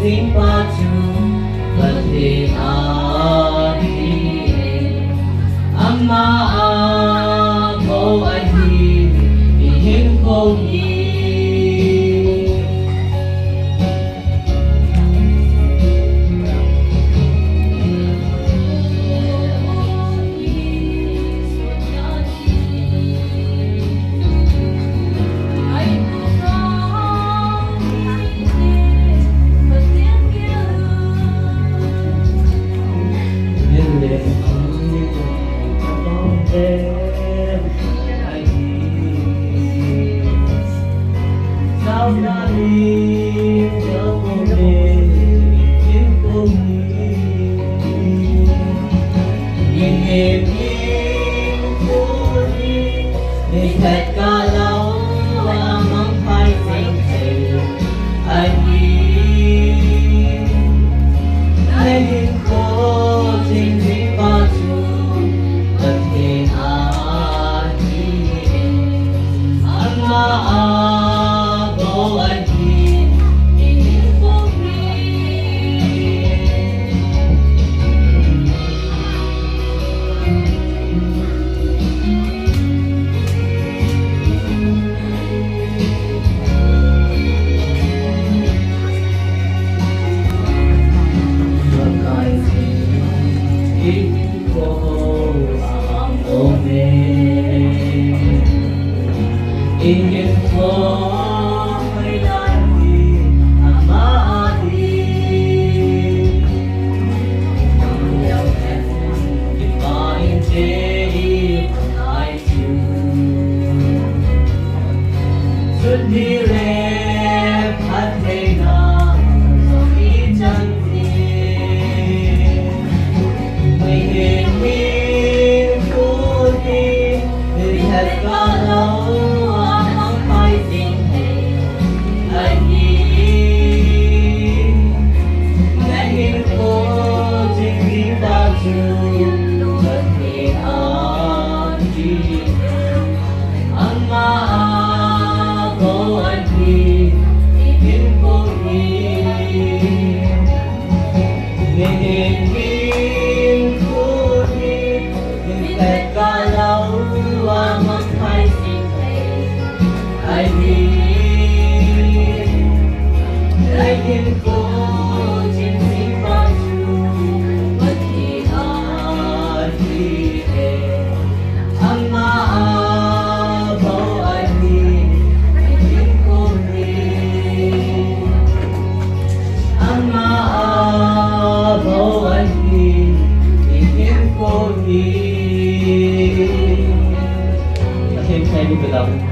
Ding part-2 phat ama ako ay hihingin ko Hãy ingin ko ay lagi ang maaari. If I intend I should be left at Vega so eternity. May hingin ko din it has gone Thank you, beloved.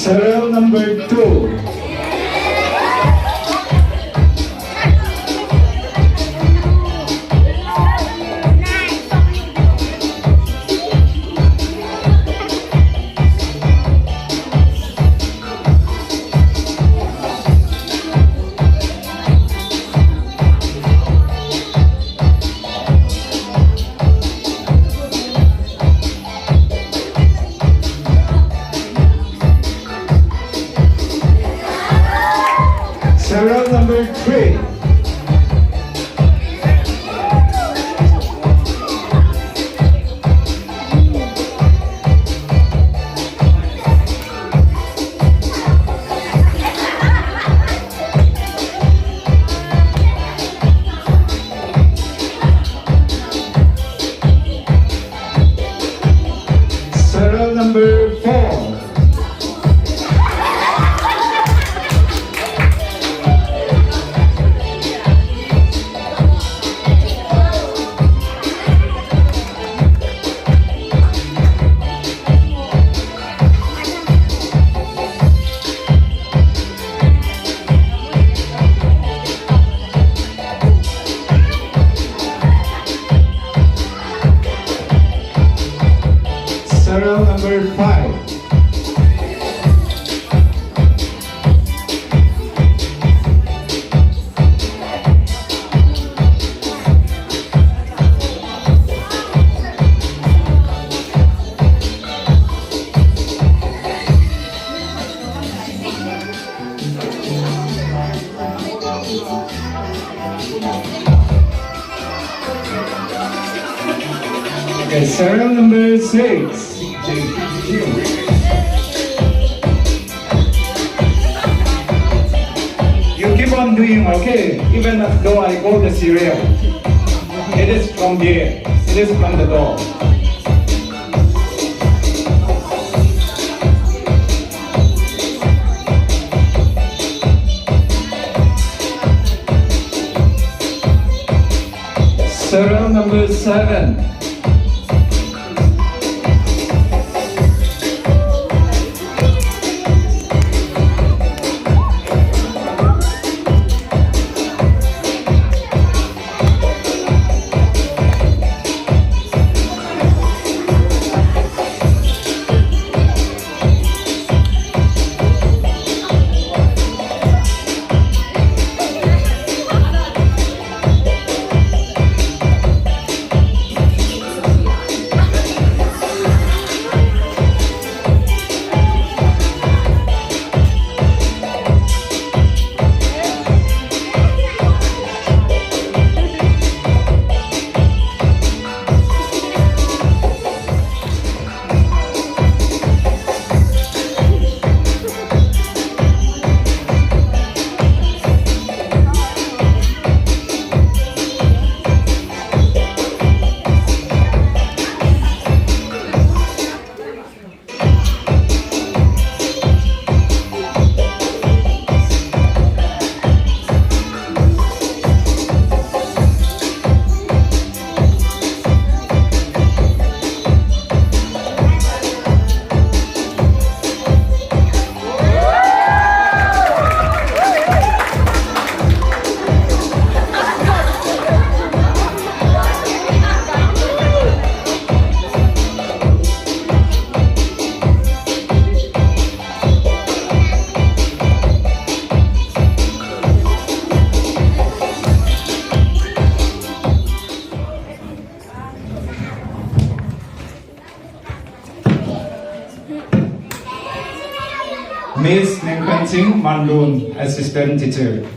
Serial number 2. Serial number 4. Serial number 5. Okay, serial number 6. You keep on doing okay, even though I go the serial. It is from here. It is from the door. Serial number 7. Miss Nengpenting Manlun, Assistant Teacher.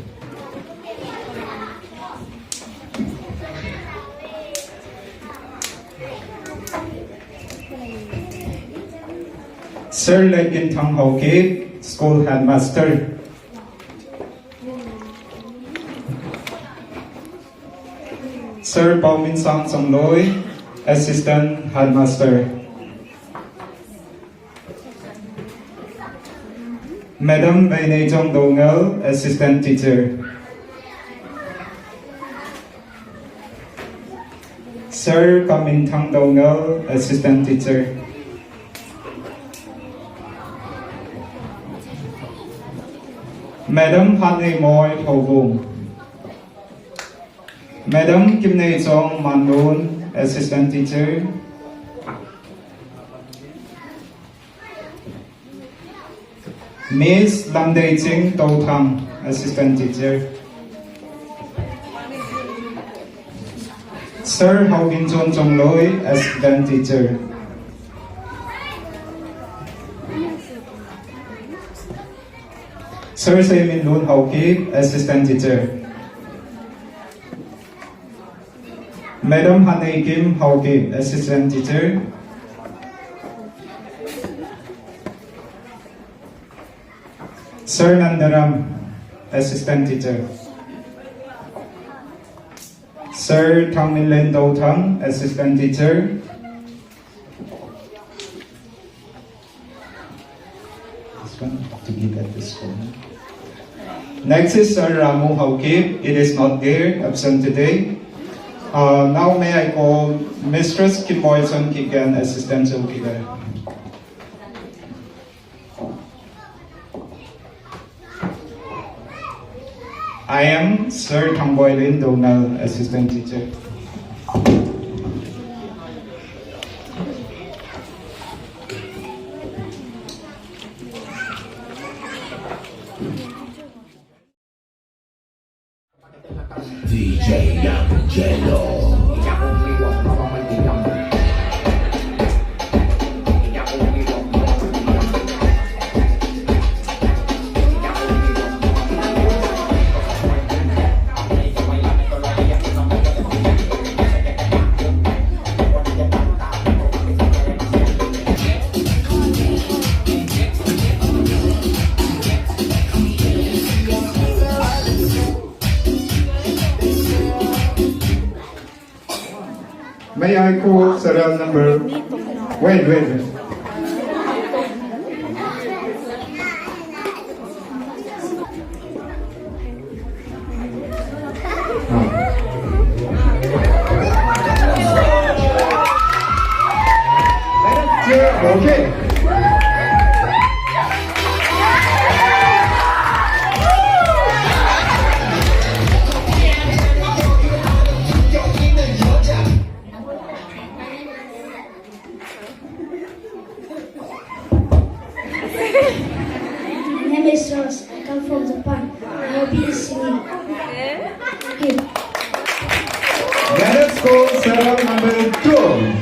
Sir Lekin Thang Ho Kip, School Headmaster. Sir Pao Min Sang Song Loi, Assistant Headmaster. Madam Bainei Chong Dongel, Assistant Teacher. Sir Kamin Thang Dongel, Assistant Teacher. Madam Hanei Moy Hovung. Madam Kim Nei Chong Manun, Assistant Teacher. Miss Lam Dei Ching To Thang, Assistant Teacher. Sir Hao Bin Chon Chong Loi, Assistant Teacher. Sir Se Min Lun Hao Kip, Assistant Teacher. Madam Hanei Kim Hao Kip, Assistant Teacher. Sir Nandaram, Assistant Teacher. Sir Thang Min Len Do Thang, Assistant Teacher. one to give at this point. Next is Sir Ramu Haukip. It is not there, absent today. Now may I call Mistress Kim Boyson Kikan, Assistant Zolkida. I am Sir Thangboylin Donald, Assistant Teacher. DJ Angelo. May I call serial number? Wait. Okay. My name is Ross. I come from Japan. My hobby is singing. Okay. Let us call serial number 2.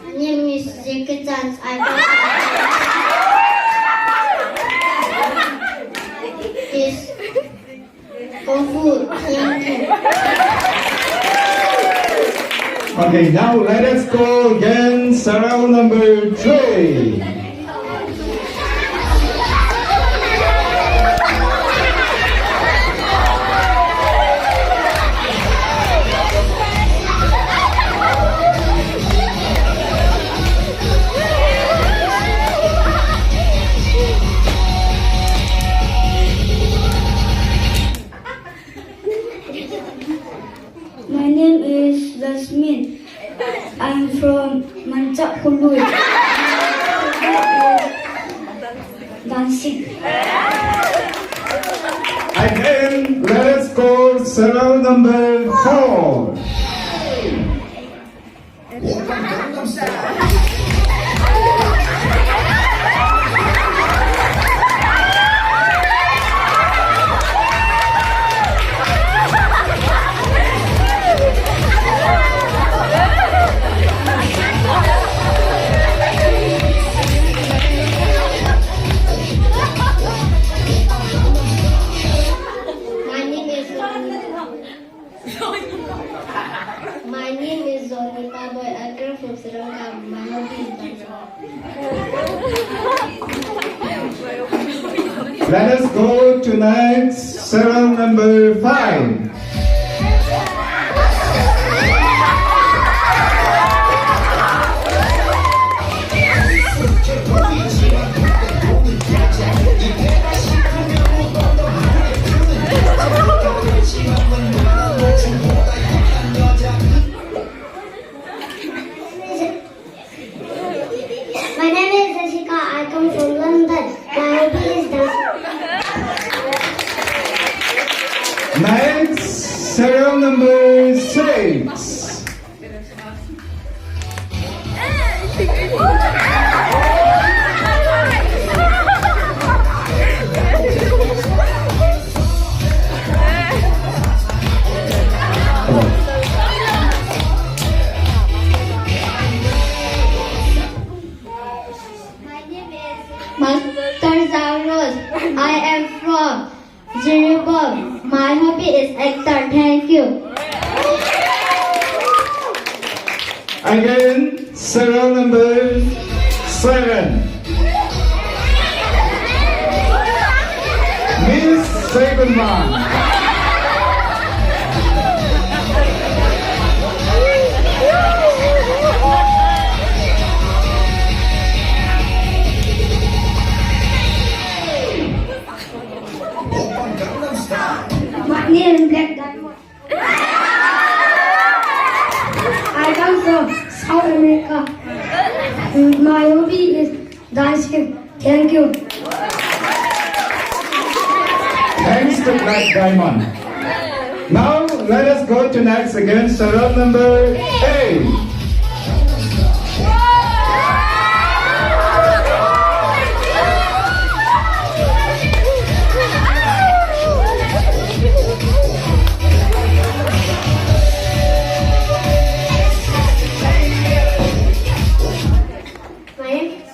My name is Jackie Chance. I come is Kung Fu Yankee. Okay, now let us go again, serial number 3. My name is Jasmine. I'm from Mancak Hului. Dancing. Again, let us go serial number 4. My name is Zonika Boy. I come from Sri Lanka. My hobby is dancing. Let us go to next, serial number 5. My name is Jessica. I come from London. My hobby is dancing. Next, serial number 6. Master Zaros. I am from Jerusalem. My hobby is actor. Thank you. Again, serial number 7. Miss Segundman. My name is Black Diamond. I come from South America. My hobby is dancing. Thank you. Thanks to Black Diamond. Now let us go to next again, serial number 8. My name is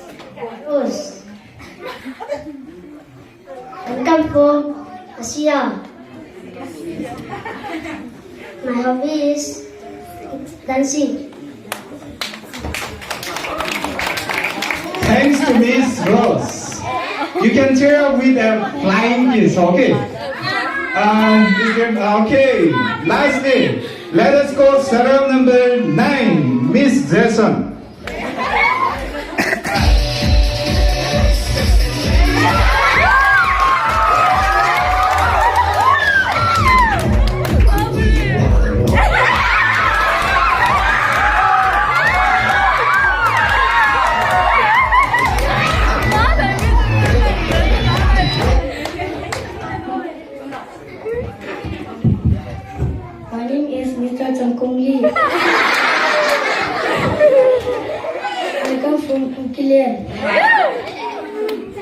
Rose. I come from Asia. My hobby is dancing. Thanks to Miss Rose. You can cheer up with a flying kiss, okay? Okay, lastly, let us go serial number 9, Miss Jason. My name is Mr. Changkong Lee. I come from Ukilian.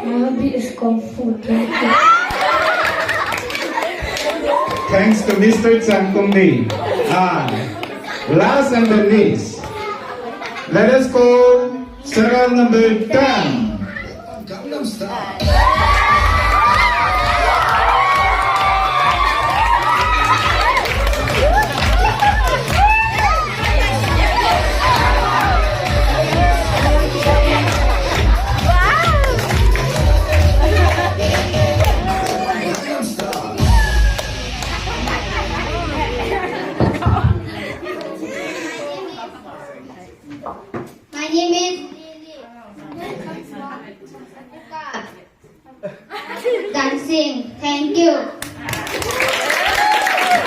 My hobby is Kung Fu. Thank you. Thanks to Mr. Changkong Lee. Last and the least, let us go serial number 10. My name is dancing. Thank you.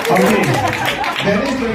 Okay, that is the